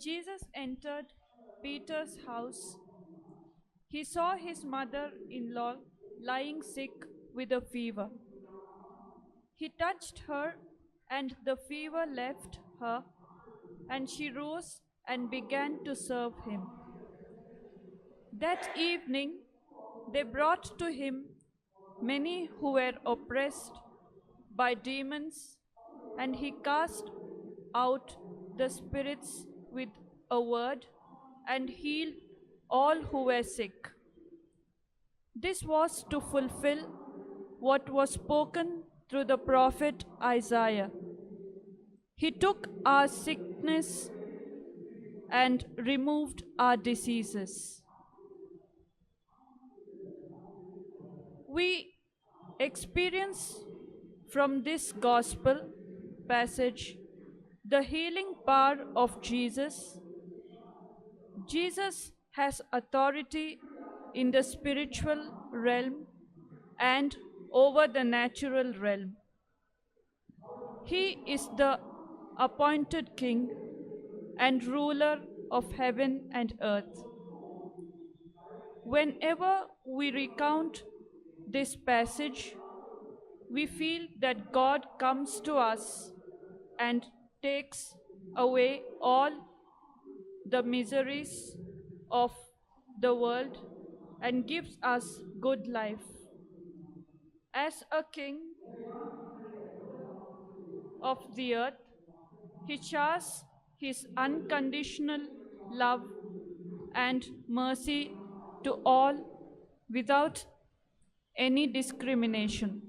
Jesus entered Peter's house, he saw his mother-in-law lying sick with a fever. He touched her, and the fever left her, and she rose and began to serve him. That evening they brought to him many who were oppressed by demons, and he cast out the spirits with a word and healed all who were sick. This was to fulfill what was spoken through the prophet Isaiah. He took our sickness and removed our diseases. We experience from this gospel passage the healing power of Jesus. Jesus has authority in the spiritual realm and over the natural realm. He is the appointed King and ruler of heaven and earth. Whenever we recount this passage, we feel that God comes to us and takes away all the miseries of the world and gives us good life. As a king of the earth, he showers his unconditional love and mercy to all without any discrimination.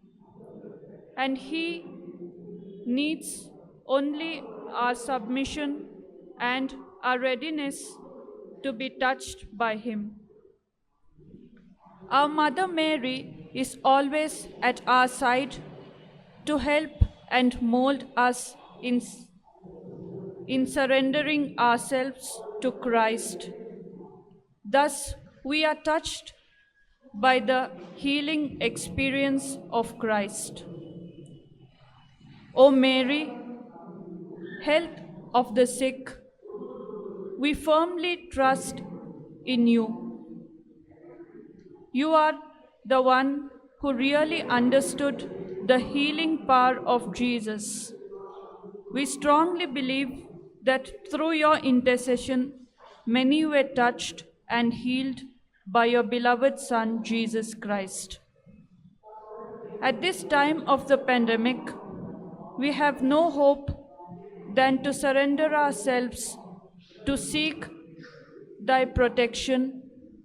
And he needs only our submission and our readiness to be touched by him. Our Mother Mary is always at our side to help and mold us in surrendering ourselves to Christ. Thus, we are touched by the healing experience of Christ. O Mary, health of the sick, we firmly trust in you. You are the one who really understood the healing power of Jesus. We strongly believe that through your intercession, many were touched and healed by your beloved Son, Jesus Christ. At this time of the pandemic, we have no hope than to surrender ourselves to seek thy protection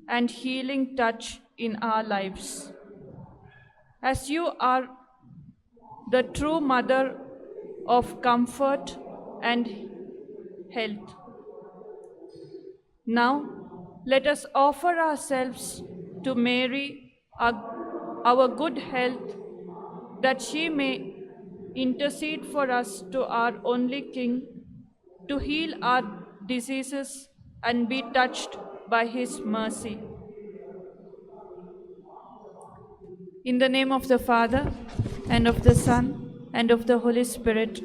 and healing touch in our lives. As you are the true mother of comfort and health. Now, let us offer ourselves to Mary, our good health, that she may intercede for us to our only King, to heal our diseases and be touched by his mercy. In the name of the Father, and of the Son, and of the Holy Spirit.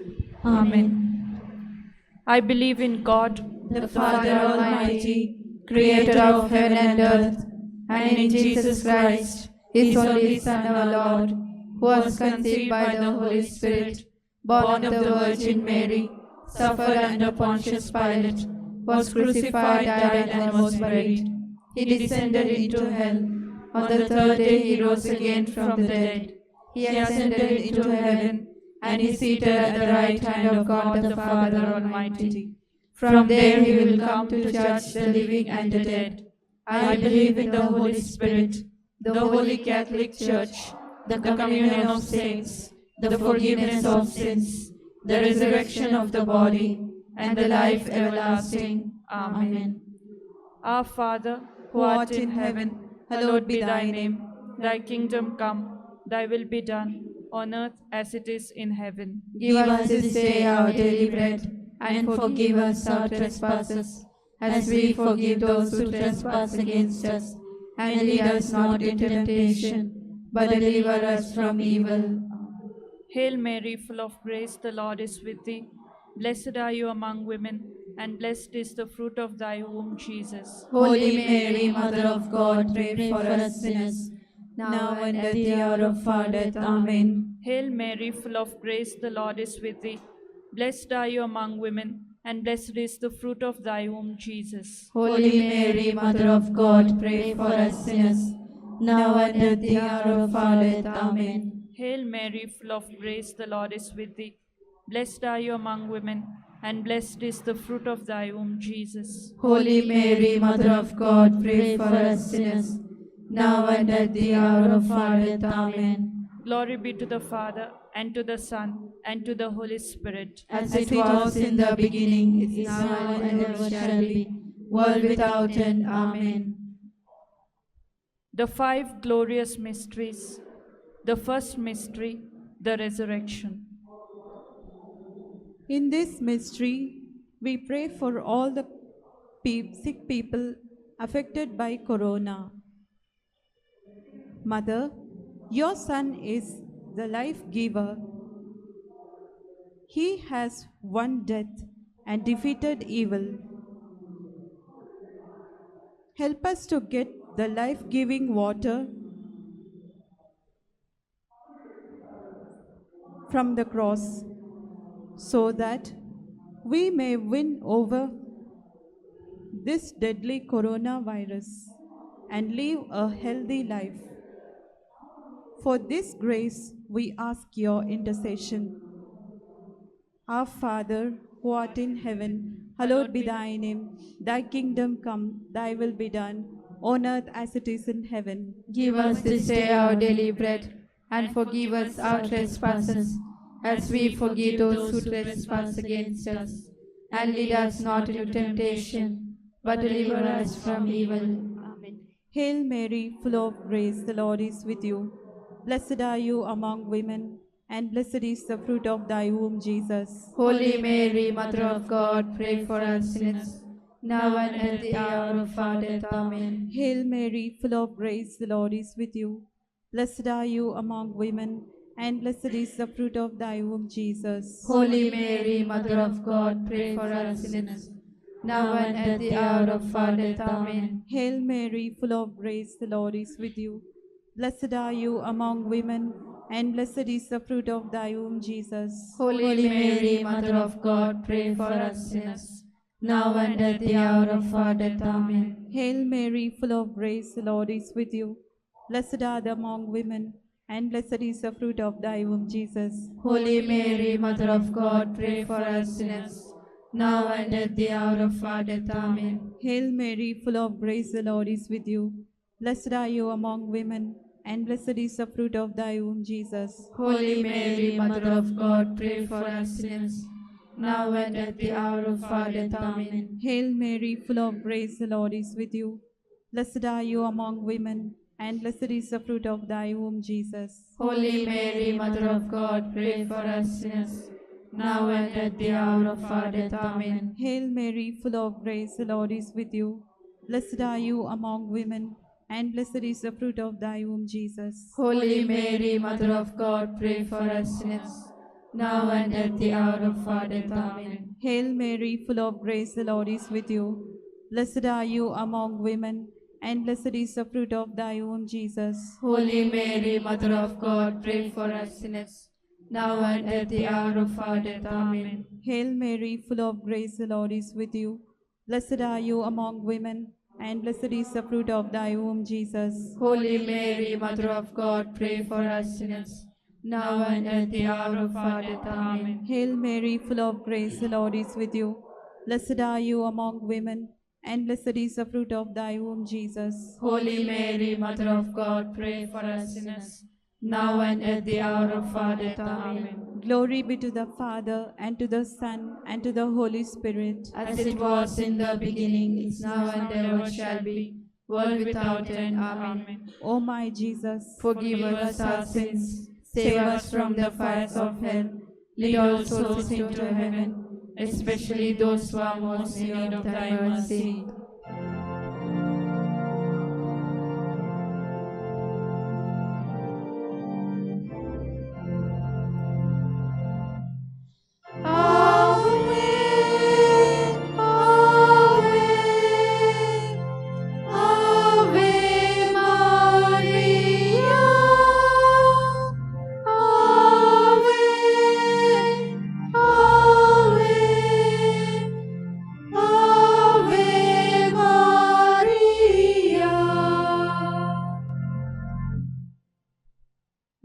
Amen. I believe in God, the Father Almighty, creator of heaven and earth, and in Jesus Christ, his only Son, our Lord, who was conceived by the Holy Spirit, born of the Virgin Mary, suffered under Pontius Pilate, was crucified, died, and was buried. He descended into hell. On the third day he rose again from the dead. He ascended into heaven, and is seated at the right hand of God the Father Almighty. From there he will come to judge the living and the dead. I believe in the Holy Spirit, the Holy Catholic Church, the communion of saints, the forgiveness of sins, the resurrection of the body, and the life everlasting. Amen. Our Father, who art in heaven, hallowed be thy name. Thy kingdom come, thy will be done, on earth as it is in heaven. Give us this day our daily bread, and forgive us our trespasses, as we forgive those who trespass against us. And lead us not into temptation, but deliver us from evil. Hail Mary, full of grace, the Lord is with thee. Blessed are you among women, and blessed is the fruit of thy womb, Jesus. Holy Mary, Mother of God, pray for us sinners, now and at the hour of our death. Amen. Hail Mary, full of grace, the Lord is with thee. Blessed are you among women, and blessed is the fruit of thy womb, Jesus. Holy Mary, Mother of God, pray for us sinners, now and at the hour of our death. Amen. Hail Mary, full of grace, the Lord is with thee. Blessed are you among women, and blessed is the fruit of thy womb, Jesus. Holy Mary, Mother of God, pray for us sinners, now and at the hour of our death. Amen. Glory be to the Father, and to the Son, and to the Holy Spirit. As it was in the beginning, is now, and ever shall be, world without end. Amen. The five glorious mysteries. The first mystery, the resurrection. In this mystery, we pray for all the sick people affected by corona. Mother, your Son is the life giver. He has won death and defeated evil. Help us to get the life-giving water from the cross, so that we may win over this deadly coronavirus and live a healthy life. For this grace, we ask your intercession. Our Father, who art in heaven, hallowed be thy name. Thy kingdom come, thy will be done, on earth as it is in heaven. Give us this day our daily bread, and forgive us our trespasses, as we forgive those who trespass against us. And lead us not into temptation, but deliver us from evil. Amen. Hail Mary, full of grace, the Lord is with you. Blessed are you among women, and blessed is the fruit of thy womb, Jesus. Holy Mary, Mother of God, pray for us sinners, now and at the hour of our death. Amen. Hail Mary, full of grace, the Lord is with you. Blessed are you among women, and blessed is the fruit of thy womb, Jesus. Holy Mary, Mother of God, pray for us sinners, now and at the hour of our death. Amen. Hail Mary, full of grace, the Lord is with you. Blessed are you among women, and blessed is the fruit of thy womb, Jesus. Holy Mary, Mother of God, pray for us sinners, now and at the hour of our death. Amen. Hail Mary, full of grace, the Lord is with you. Blessed are thou among women, and blessed is the fruit of thy womb, Jesus. Holy Mary, Mother of God, pray for us sinners, now and at the hour of our death. Amen. Hail Mary, full of grace, the Lord is with you. Blessed are you among women, and blessed is the fruit of thy womb, Jesus. Holy Mary, Mother of God, pray for us sinners, now and at the hour of our death. Amen. Hail Mary, full of grace, the Lord is with you. Blessed are you among women, and blessed is the fruit of thy womb, Jesus. Holy Mary, Mother of God, pray for us sinners, now and at the hour of our death. Amen. Hail Mary, full of grace, the Lord is with you. Blessed are you among women, and blessed is the fruit of thy womb, Jesus. Holy Mary, Mother of God, pray for us sinners, now and at the hour of our death. Amen. Hail Mary, full of grace, the Lord is with you. Blessed are you among women, and blessed is the fruit of thy womb, Jesus. Holy Mary, Mother of God, pray for us sinners, now and at the hour of our death. Amen. Hail Mary, full of grace, the Lord is with you. Blessed are you among women, and blessed is the fruit of thy womb, Jesus. Holy Mary, Mother of God, pray for us sinners, now and at the hour of our death. Amen. Hail Mary, full of grace, the Lord is with you. Blessed are you among women, and blessed is the fruit of thy womb, Jesus. Holy Mary, Mother of God, pray for us sinners, now and at the hour of our death. Amen. Glory be to the Father, and to the Son, and to the Holy Spirit. As it was in the beginning, is now and ever shall be, world without end. Amen. O my Jesus, Forgive us our sins, save us from the fires of hell, lead all souls into heaven, especially those who are most in need of thy mercy. Amen.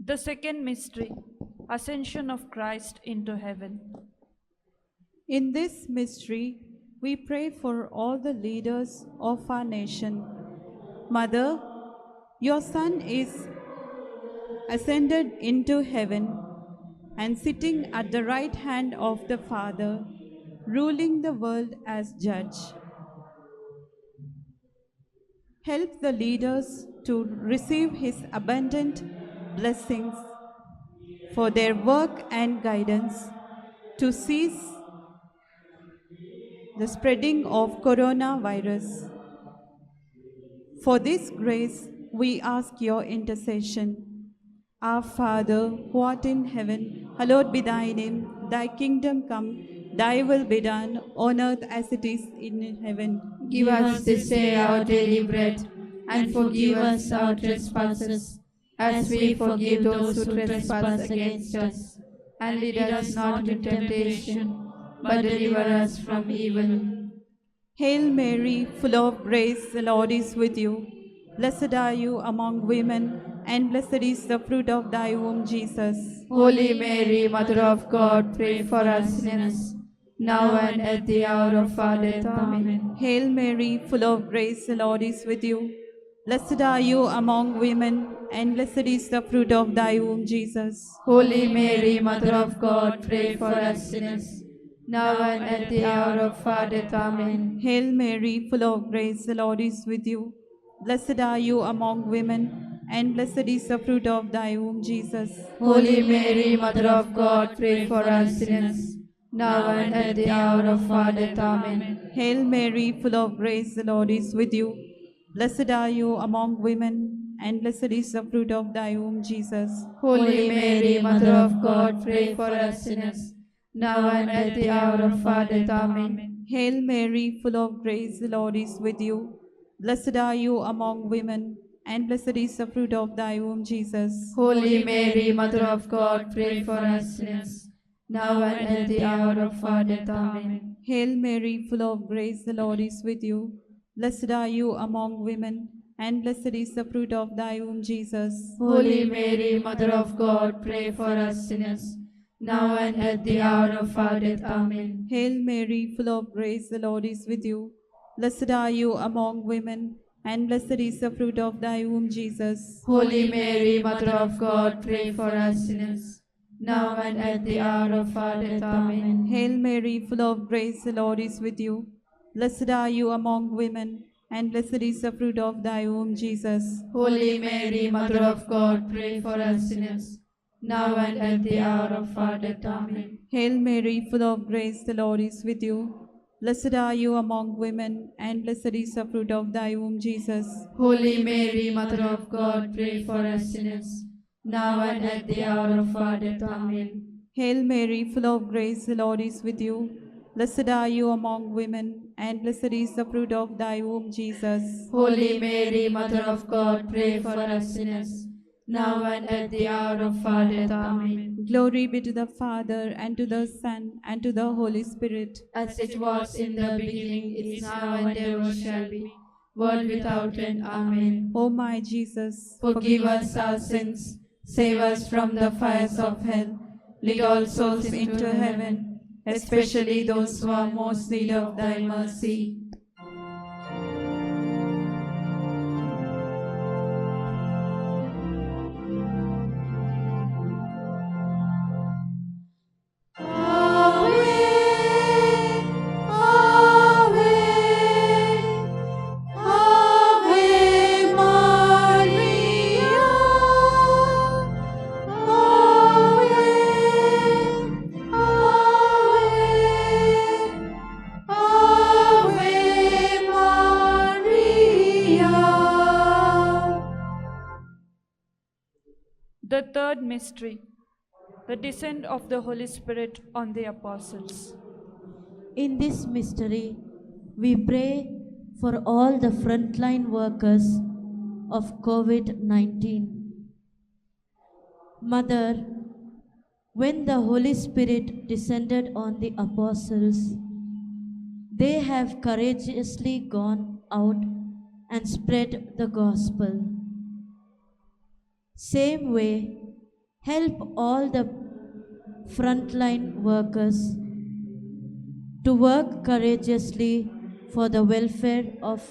The second mystery, Ascension of Christ into heaven. In this mystery, we pray for all the leaders of our nation. Mother, your Son is ascended into heaven and sitting at the right hand of the Father, ruling the world as judge. Help the leaders to receive his abundant blessings for their work and guidance to cease the spreading of coronavirus. For this grace, we ask your intercession. Our Father, who art in heaven, hallowed be thy name. Thy kingdom come, thy will be done, on earth as it is in heaven. Give us this day our daily bread, and forgive us our trespasses, as we forgive those who trespass against us. And lead us not into temptation, but deliver us from evil. Hail Mary, full of grace, the Lord is with you. Blessed are you among women, and blessed is the fruit of thy womb, Jesus. Holy Mary, Mother of God, pray for us sinners, now and at the hour of our death. Amen. Hail Mary, full of grace, the Lord is with you. Blessed are you among women, and blessed is the fruit of thy womb, Jesus. Holy Mary, Mother of God, pray for us sinners, now and at the hour of our death. Amen. Hail Mary, full of grace, the Lord is with you. Blessed are you among women, and blessed is the fruit of thy womb, Jesus. Holy Mary, Mother of God, pray for us sinners, now and at the hour of our death. Amen. Hail Mary, full of grace, the Lord is with you. Blessed are you among women, and blessed is the fruit of thy womb, Jesus. Holy Mary, Mother of God, pray for us sinners, now and at the hour of our death. Amen. Hail Mary, full of grace, the Lord is with you. Blessed are you among women, and blessed is the fruit of thy womb, Jesus. Holy Mary, Mother of God, pray for us sinners, now and at the hour of our death. Amen. Hail Mary, full of grace, the Lord is with you. Blessed are you among women, and blessed is the fruit of thy womb, Jesus. Holy Mary, Mother of God, pray for us sinners, now and at the hour of our death. Amen. Hail Mary, full of grace, the Lord is with you. Blessed are you among women, and blessed is the fruit of thy womb, Jesus. Holy Mary, Mother of God, pray for us sinners, now and at the hour of our death. Amen. Hail Mary, full of grace, the Lord is with you. Blessed are you among women, and blessed is the fruit of thy womb, Jesus. Holy Mary, Mother of God, pray for us sinners, now and at the hour of our death. Amen. Hail Mary, full of grace, the Lord is with you. Blessed are you among women, and blessed is the fruit of thy womb, Jesus. Holy Mary, Mother of God, pray for us sinners, now and at the hour of our death. Amen. Hail Mary, full of grace, the Lord is with you. Blessed are you among women, and blessed is the fruit of thy womb, Jesus. Holy Mary, Mother of God, pray for us sinners, now and at the hour of our death. Amen. Glory be to the Father, and to the Son, and to the Holy Spirit. As it was in the beginning, is now, and ever shall be, world without end. Amen. O my Jesus, Forgive us our sins, save us from the fires of hell, lead all souls into heaven, especially those who are most in need of thy mercy. The third mystery, the descent of the Holy Spirit on the apostles. In this mystery, we pray for all the frontline workers of COVID-19. Mother, when the Holy Spirit descended on the apostles, they have courageously gone out and spread the gospel. Same way, Help all the frontline workers to work courageously for the welfare of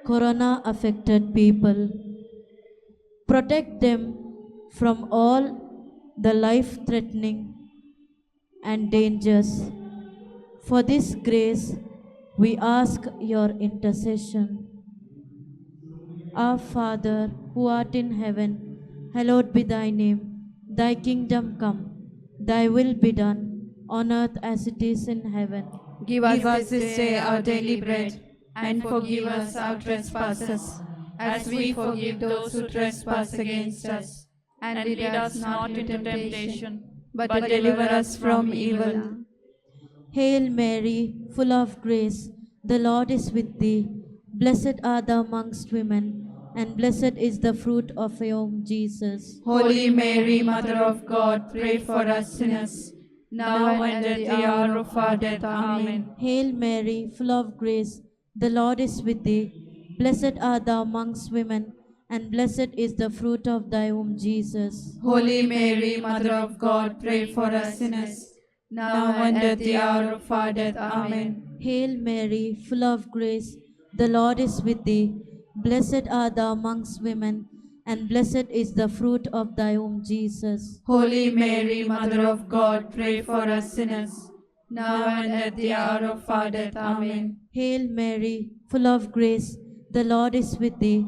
corona affected people. Protect them from all the life threatening and dangers. For this grace, we ask your intercession. Our Father, who art in heaven, hallowed be thy name. Thy kingdom come, thy will be done, on earth as it is in heaven. Give us this day our daily bread, and forgive us our trespasses, as we forgive those who trespass against us. And lead us not into temptation, but deliver us from evil. Hail Mary, full of grace, the Lord is with thee. Blessed art thou amongst women, and blessed is the fruit of your womb, Jesus. Holy Mary, Mother of God, pray for us sinners, now and at the hour of our death. Amen. Hail Mary, full of grace, the Lord is with thee. Blessed art thou amongst women, and blessed is the fruit of thy womb, Jesus. Holy Mary, Mother of God, pray for us sinners, now and at the hour of our death. Amen. Hail Mary, full of grace, the Lord is with thee. Blessed art thou amongst women, and blessed is the fruit of thy womb, Jesus. Holy Mary, Mother of God, pray for us sinners, now and at the hour of our death. Amen. Hail Mary, full of grace, the Lord is with thee.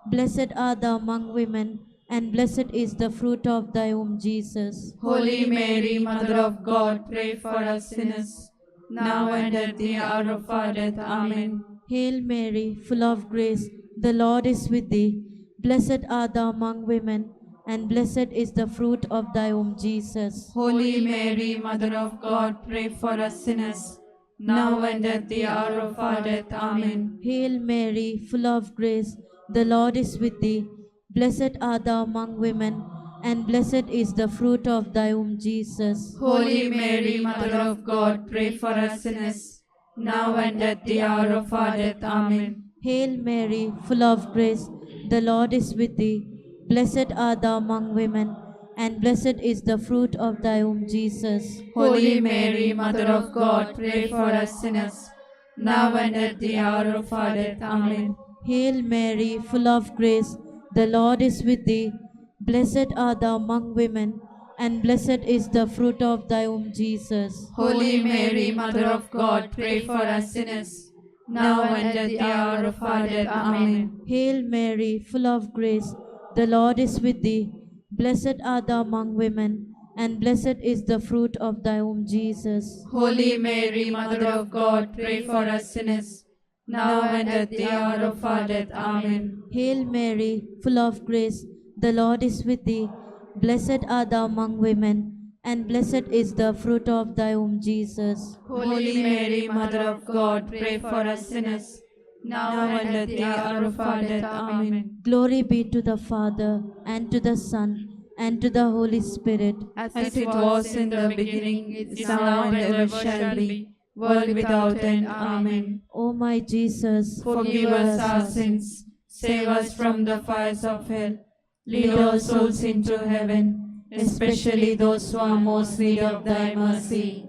Blessed art thou among women, and blessed is the fruit of thy womb, Jesus. Holy Mary, Mother of God, pray for us sinners, now and at the hour of our death. Amen. Hail Mary, full of grace, the Lord is with thee. Blessed art thou among women, and blessed is the fruit of thy womb, Jesus. Holy Mary, Mother of God, pray for us sinners, now and at the hour of our death. Amen. Hail Mary, full of grace, the Lord is with thee. Blessed art thou among women, and blessed is the fruit of thy womb, Jesus. Holy Mary, Mother of God, pray for us sinners, now and at the hour of our death. Amen. Hail Mary, full of grace, the Lord is with thee. Blessed art thou among women, and blessed is the fruit of thy womb, Jesus. Holy Mary, Mother of God, pray for us sinners, now and at the hour of our death. Amen. Hail Mary, full of grace, the Lord is with thee. Blessed art thou among women, and blessed is the fruit of thy womb, Jesus. Holy Mary, Mother of God, pray for us sinners, now and at the hour of our death. Amen. Hail Mary, full of grace, the Lord is with thee. Blessed art thou among women, and blessed is the fruit of thy womb, Jesus. Holy Mary, Mother of God, pray for us sinners, now and at the hour of our death. Amen. Hail Mary, full of grace, the Lord is with thee. Blessed art thou among women, and blessed is the fruit of thy womb, Jesus. Holy Mary, Mother of God, pray for us sinners, now and at the hour of our death. Amen. Glory be to the Father, and to the Son, and to the Holy Spirit. As it was in the beginning, is now, and ever shall be, world without end. Amen. O my Jesus, Forgive us our sins, save us from the fires of hell, lead all souls into heaven, especially those who are most need of thy mercy.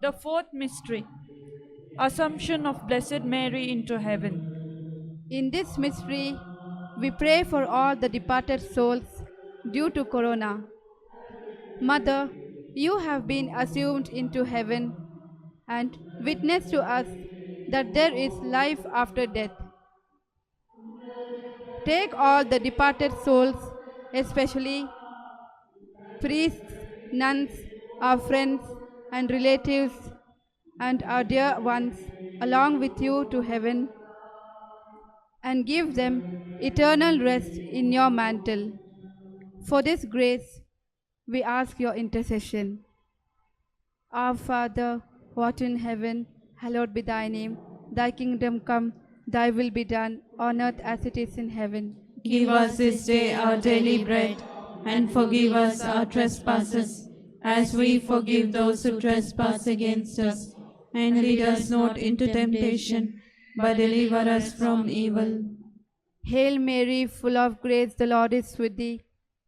The fourth mystery, Assumption of Blessed Mary into heaven. In this mystery, we pray for all the departed souls due to Corona. Mother, you have been assumed into heaven and witness to us that there is life after death. Take all the departed souls, especially priests, nuns, our friends and relatives, and our dear ones, along with you to heaven, and give them eternal rest in your mantle. For this grace, we ask your intercession. Our Father, who art in heaven, hallowed be thy name. Thy kingdom come, thy will be done, on earth as it is in heaven. Give us this day our daily bread, and forgive us our trespasses, as we forgive those who trespass against us. And lead us not into temptation, but deliver us from evil. Hail Mary, full of grace, the Lord is with thee.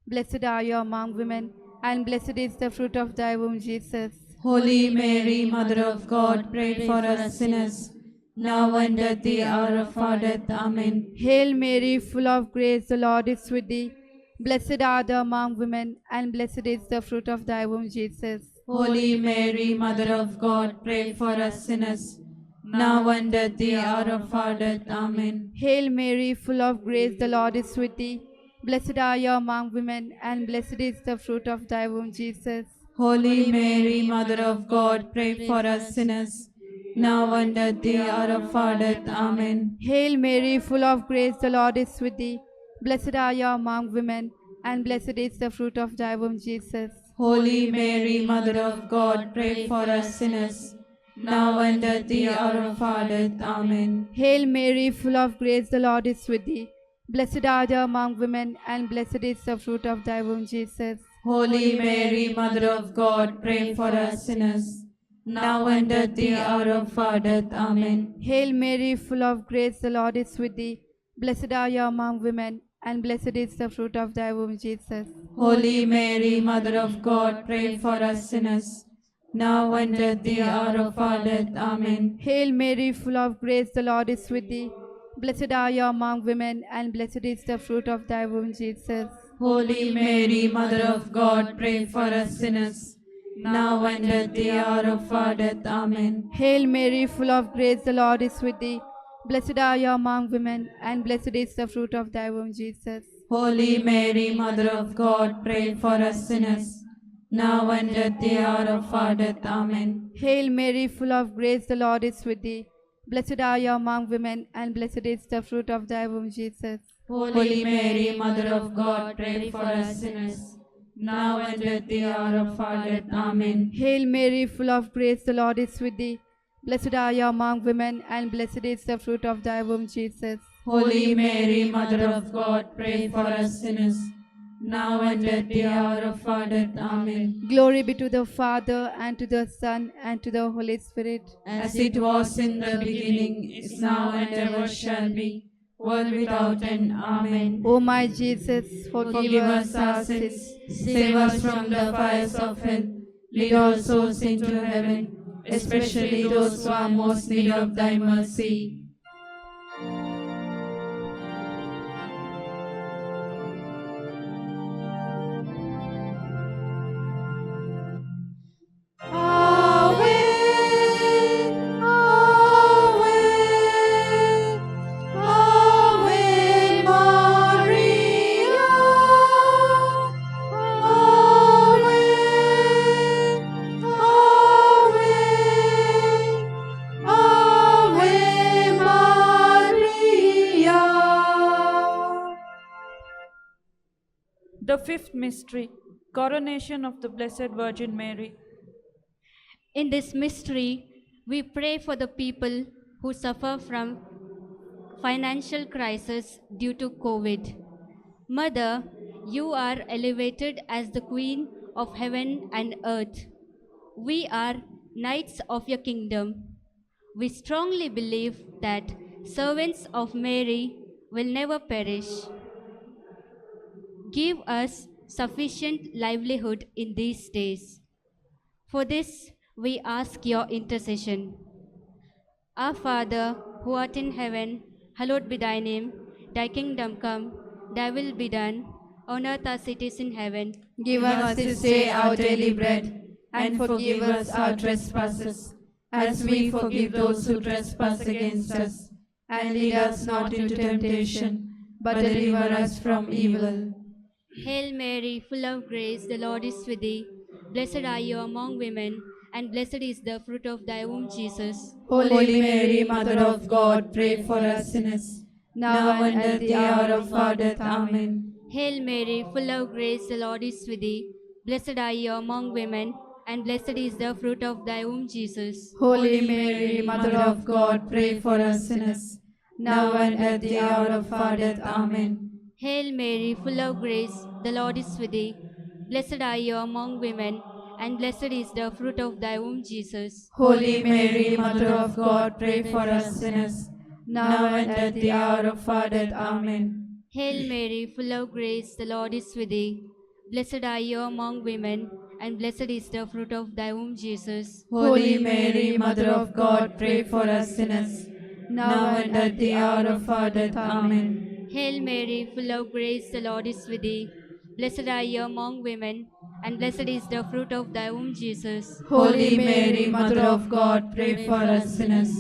Blessed are you among women, and blessed is the fruit of thy womb, Jesus. Holy Mary, Mother of God, pray for us sinners, now and at the hour of our death. Amen. Hail Mary, full of grace, the Lord is with thee. Blessed are thou among women, and blessed is the fruit of thy womb, Jesus. Holy Mary, Mother of God, pray for us sinners, now and at the hour of our death. Amen. Hail Mary, full of grace, the Lord is with thee. Blessed are you among women, and blessed is the fruit of thy womb, Jesus. Holy Mary, Mother of God, pray for us sinners, now and at the hour of our death. Amen. Hail Mary, full of grace, the Lord is with thee. Blessed are you among women, and blessed is the fruit of thy womb, Jesus. Holy Mary, Mother of God, pray for us sinners, now and at the hour of our death. Amen. Hail Mary, full of grace, the Lord is with thee. Blessed are thou among women, and blessed is the fruit of thy womb, Jesus. Holy Mary, Mother of God, pray for us sinners, now and at the hour of our death. Amen. Hail Mary, full of grace, the Lord is with thee. Blessed are you among women, and blessed is the fruit of thy womb, Jesus. Holy Mary, Mother of God, pray for us sinners, now and at the hour of our death. Amen. Hail Mary, full of grace, the Lord is with thee. Blessed are you among women, and blessed is the fruit of thy womb, Jesus. Holy Mary, Mother of God, pray for us sinners, now and at the hour of our death. Amen. Hail Mary, full of grace, the Lord is with thee. Blessed are you among women, and blessed is the fruit of thy womb, Jesus. Holy Mary, Mother of God, pray for us sinners, now and at the hour of our death. Amen. Hail Mary, full of grace, the Lord is with thee. Blessed are you among women, and blessed is the fruit of thy womb, Jesus. Holy Mary, Mother of God, pray for us sinners, now and at the hour of our death. Amen. Hail Mary, full of grace, the Lord is with thee. Blessed are you among women, and blessed is the fruit of thy womb, Jesus. Holy Mary, Mother of God, pray for us sinners, now and at the hour of our death. Amen. Glory be to the Father, and to the Son, and to the Holy Spirit. As it was in the beginning, is now, and ever shall be, world without end. Amen. O my Jesus, Forgive us our sins, save us from the fires of hell, lead all souls into heaven, especially those who are most need of thy mercy. The fifth mystery, coronation of the Blessed Virgin Mary. In this mystery, we pray for the people who suffer from financial crisis due to COVID. Mother, you are elevated as the Queen of heaven and earth. We are knights of your kingdom. We strongly believe that servants of Mary will never perish. Give us sufficient livelihood in these days. For this, we ask your intercession. Our Father, who art in heaven, hallowed be thy name. Thy kingdom come, thy will be done, on earth as it is in heaven. Give us this day our daily bread, and forgive us our trespasses, as we forgive those who trespass against us. And lead us not into temptation, but deliver us from evil. Hail Mary, full of grace, the Lord is with thee. Blessed are you among women, and blessed is the fruit of thy womb, Jesus. Holy Mary, Mother of God, pray for us sinners, now and at the hour of our death. Amen. Hail Mary, full of grace, the Lord is with thee. Blessed are you among women, and blessed is the fruit of thy womb, Jesus. Holy Mary, Mother of God, pray for us sinners, now and at the hour of our death. Amen. Hail Mary, full of grace, the Lord is with thee. Blessed are you among women, and blessed is the fruit of thy womb, Jesus. Holy Mary, Mother of God, pray for us sinners, now and at the hour of our death. Amen. Hail Mary, full of grace, the Lord is with thee. Blessed are you among women, and blessed is the fruit of thy womb, Jesus. Holy Mary, Mother of God, pray for us sinners, now and at the hour of our death. Amen. Hail Mary, full of grace, the Lord is with thee. Blessed are you among women, and blessed is the fruit of thy womb, Jesus. Holy Mary, Mother of God, pray for us sinners,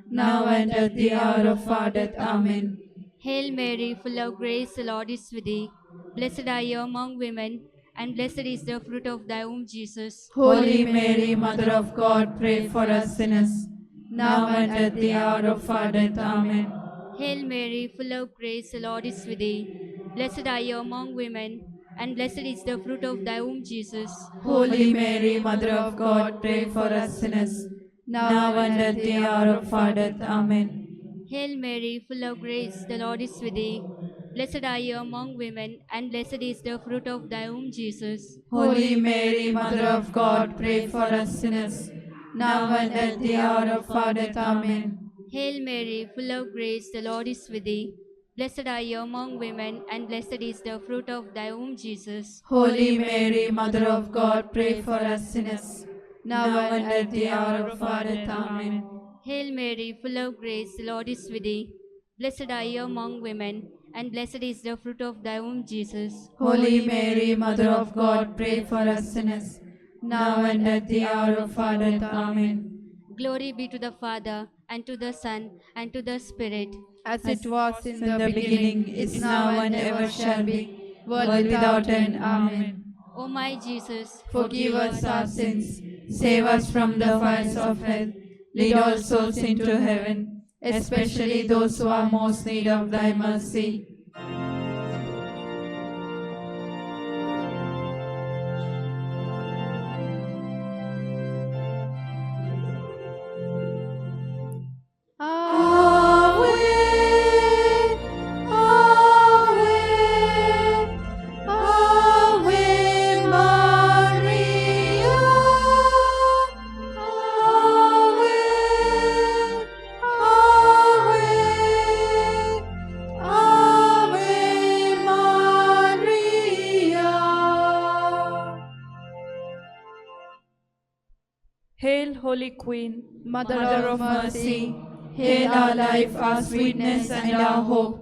now and at the hour of our death. Amen. Hail Mary, full of grace, the Lord is with thee. Blessed are you among women, and blessed is the fruit of thy womb, Jesus. Holy Mary, Mother of God, pray for us sinners, now and at the hour of our death. Amen. Hail Mary, full of grace, the Lord is with thee. Blessed are you among women, and blessed is the fruit of thy womb, Jesus. Holy Mary, Mother of God, pray for us sinners, now and at the hour of our death. Amen. Hail Mary, full of grace, the Lord is with thee. Blessed are you among women, and blessed is the fruit of thy womb, Jesus. Holy Mary, Mother of God, pray for us sinners, now and at the hour of our death. Amen. Hail Mary, full of grace, the Lord is with thee. Blessed are you among women, and blessed is the fruit of thy womb, Jesus. Holy Mary, Mother of God, pray for us sinners, now and at the hour of our death. Amen. Hail Mary, full of grace, the Lord is with thee. Blessed are you among women, and blessed is the fruit of thy womb, Jesus. Holy Mary, Mother of God, pray for us sinners, now and at the hour of our death. Amen. Glory be to the Father, and to the Son, and to the Spirit. as it was in the beginning, is now, and ever shall be, world without end. Amen. O my Jesus, Forgive us our sins, save us from the fires of hell, lead all souls into heaven, especially those who are most need of thy mercy. Ave, Ave, Ave Maria. Ave, Ave, Ave Maria. Hail, Holy Queen, Mother Mother of mercy, hail our life, our sweetness, and our hope.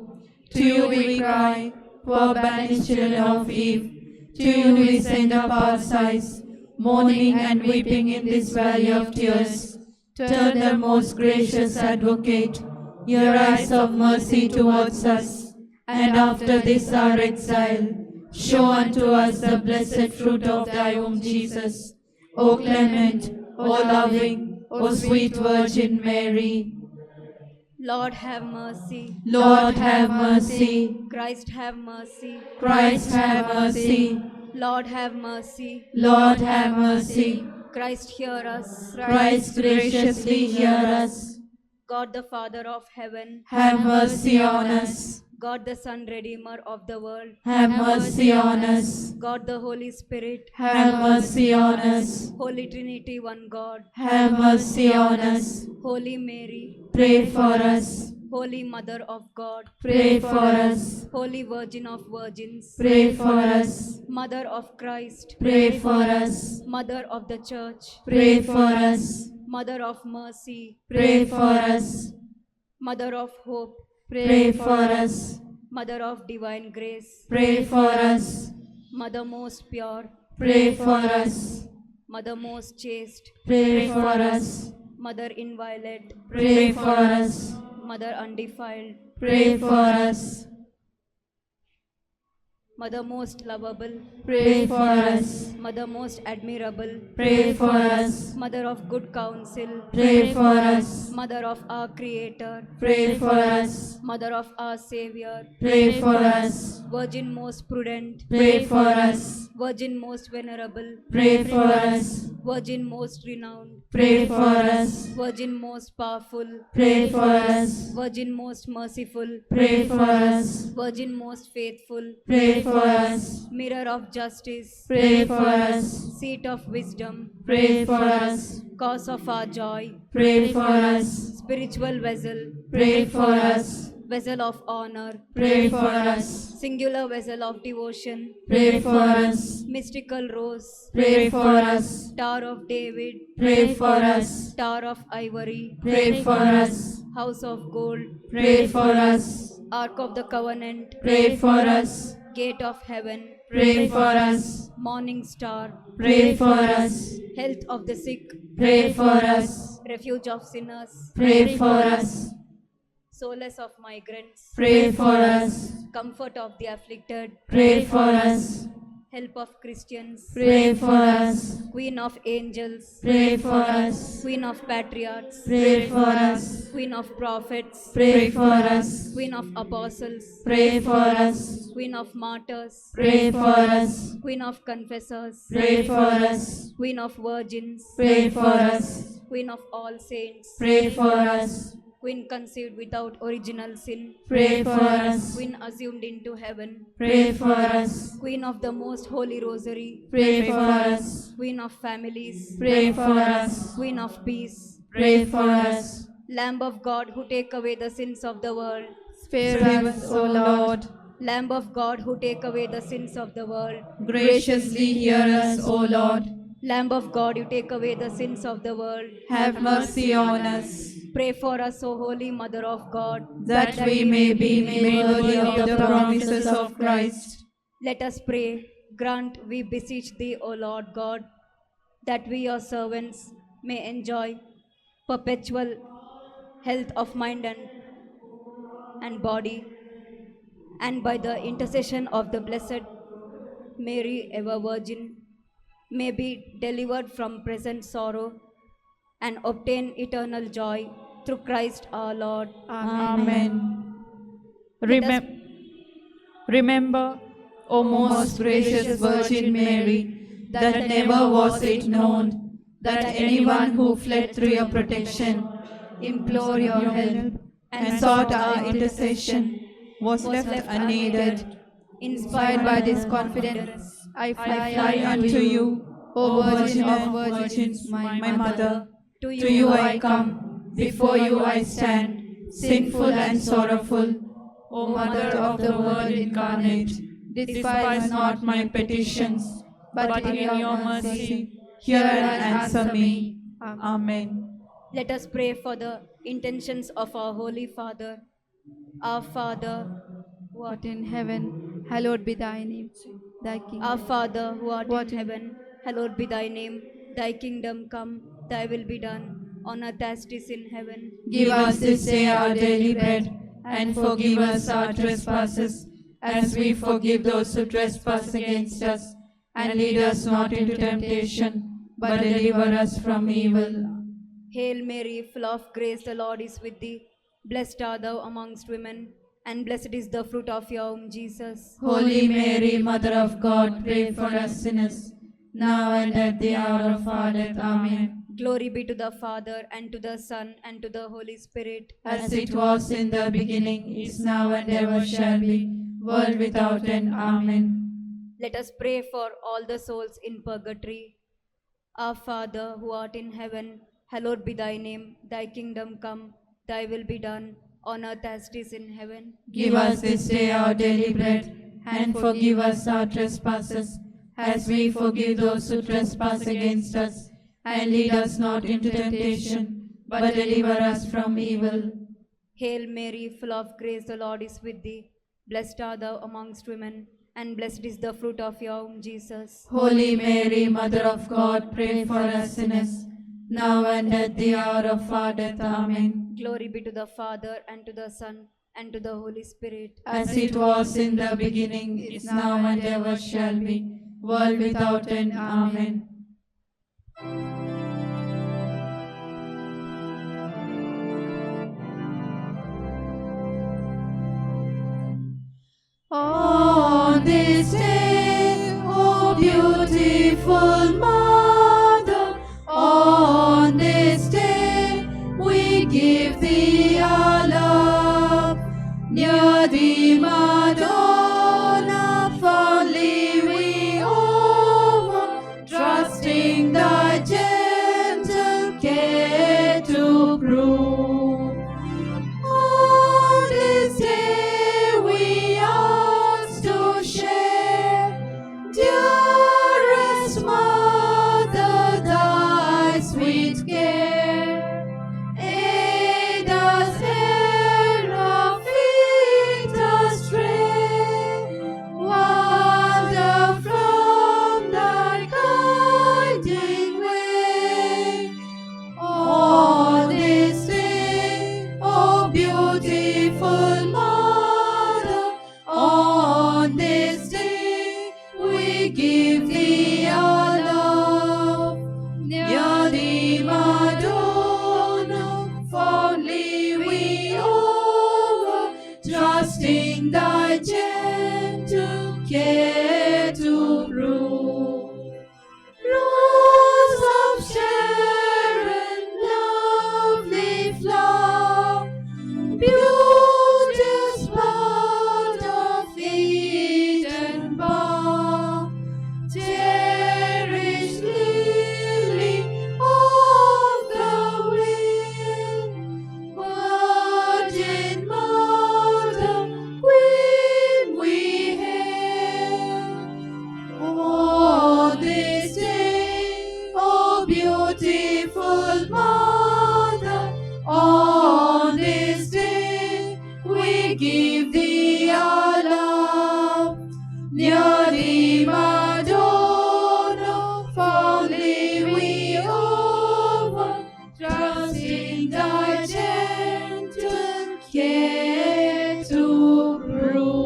To you we cry, poor banished children of Eve. To you we send up our sighs, mourning and weeping in this valley of tears. Turn the most gracious Advocate your eyes of mercy towards us, and after this our exile, show unto us the blessed fruit of thy womb, Jesus. O clement, O loving, O sweet Virgin Mary. Lord have mercy. Lord have mercy. Christ have mercy. Christ have mercy. Lord have mercy. Lord have mercy. Christ hear us. Christ graciously hear us. God the Father of heaven, Have mercy on us. God the Son, Redeemer of the world, Have mercy on us. God the Holy Spirit, Have mercy on us. Holy Trinity, one God, Have mercy on us. Holy Mary, Pray for us. Holy Mother of God, Pray for us. Holy Virgin of Virgins, Pray for us. Mother of Christ, Pray for us. Mother of the Church, Pray for us. Mother of Mercy, Pray for us. Mother of Hope, Pray for us. Mother of Divine Grace, Pray for us. Mother most pure, Pray for us. Mother most chaste, Pray for us. Mother inviolate, Pray for us. Mother undefiled, Pray for us. Mother most lovable, Pray for us. Mother most admirable, Pray for us. Mother of good counsel, Pray for us. Mother of our Creator, Pray for us. Mother of our Savior, Pray for us. Virgin most prudent, Pray for us. Virgin most venerable, Pray for us. Virgin most renowned, Pray for us. Virgin most powerful, Pray for us. Virgin most merciful, Pray for us. Virgin most faithful, Pray for us. Mirror of justice, Pray for us. Seat of wisdom, Pray for us. cause of our joy, Pray for us. spiritual vessel, Pray for us. vessel of honor, Pray for us. singular vessel of devotion, Pray for us. mystical rose, Pray for us. Tower of David, Pray for us. Tower of ivory, Pray for us. House of gold, Pray for us. Ark of the covenant, Pray for us. Gate of heaven, Pray for us. Morning star, Pray for us. Health of the sick, Pray for us. Refuge of sinners, Pray for us. Solace of migrants, Pray for us. Comfort of the afflicted, Pray for us. Help of Christians, Pray for us. Queen of angels, Pray for us. Queen of patriarchs, Pray for us. Queen of prophets, Pray for us. Queen of apostles, Pray for us. Queen of martyrs, Pray for us. Queen of confessors, Pray for us. Queen of virgins, Pray for us. Queen of all saints, Pray for us. Queen conceived without original sin, Pray for us. Queen assumed into heaven, Pray for us. Queen of the most holy rosary, Pray for us. Queen of families, Pray for us. Queen of peace, Pray for us. Lamb of God who take away the sins of the world, Spare us, O Lord. Lamb of God who take away the sins of the world, Graciously hear us, O Lord. Lamb of God you take away the sins of the world, Have mercy on us, pray for us, O Holy Mother of God. that we may be made worthy of the promises of Christ. Let us pray, grant, we beseech thee, O Lord God, that we your servants may enjoy perpetual health of mind and body, and by the intercession of the Blessed Mary, ever Virgin, may be delivered from present sorrow and obtain eternal joy through Christ our Lord. Amen. Remember, O Most gracious Virgin Mary, that never was it known that anyone who fled through your protection, implored your help, and sought our intercession was left unaided. Inspired by this confidence, I I unto you, O Virgin of Virgins, my Mother. To you I come, before you I stand, sinful and sorrowful. O Mother of the Word incarnate, despise not my petitions, but in your mercy, hear and answer me. Amen. Let us pray for the intentions of our Holy Father. Our Father, who art in heaven, hallowed be thy name. Thy kingdom. Our Father, who art in heaven, hallowed be thy name. Thy kingdom come, thy will be done, on earth as it is in heaven. Give us this day our daily bread, and forgive us our trespasses, as we forgive those who trespass against us. And lead us not into temptation, but deliver us from evil. Hail Mary, full of grace, the Lord is with thee. Blessed art thou amongst women, and blessed is the fruit of your womb, Jesus. Holy Mary, Mother of God, pray for us sinners, now and at the hour of our death. Amen. Glory be to the Father, and to the Son, and to the Holy Spirit. As it was in the beginning, is now, and ever shall be, world without end. Amen. Let us pray for all the souls in purgatory. Our Father, who art in heaven, hallowed be thy name. Thy kingdom come, thy will be done, on earth as it is in heaven. Give us this day our daily bread, and forgive us our trespasses, as we forgive those who trespass against us. And lead us not into temptation, but deliver us from evil. Hail Mary, full of grace, the Lord is with thee. Blessed art thou amongst women, and blessed is the fruit of your womb, Jesus. Holy Mary, Mother of God, pray for us sinners, now and at the hour of our death. Amen. Glory be to the Father, and to the Son, and to the Holy Spirit, as it was in the beginning, is now, and ever shall be, world without end. Amen. On this day, O beautiful Mother, on this day we give thee our love. Near thee, Madonna, fondly we over, trusting thy gentle care to prove. On this day we ask to share, dearest Mother, thy sweet care. Aid us ere our feet astray, wander from thy guiding way. On this day, O beautiful Mother, on this day we give thee our love. Near thee, Madonna, fondly we over, trusting thy gentle care to prove. Rose of Sharon, lovely flower, beauteous bud of Eden bower, cherished lily of the vale, Virgin Mother, Queen we hail. On this day, O beautiful Mother, on this day we give thee our love. Near thee, Madonna, fondly we over, trusting thy gentle care to prove.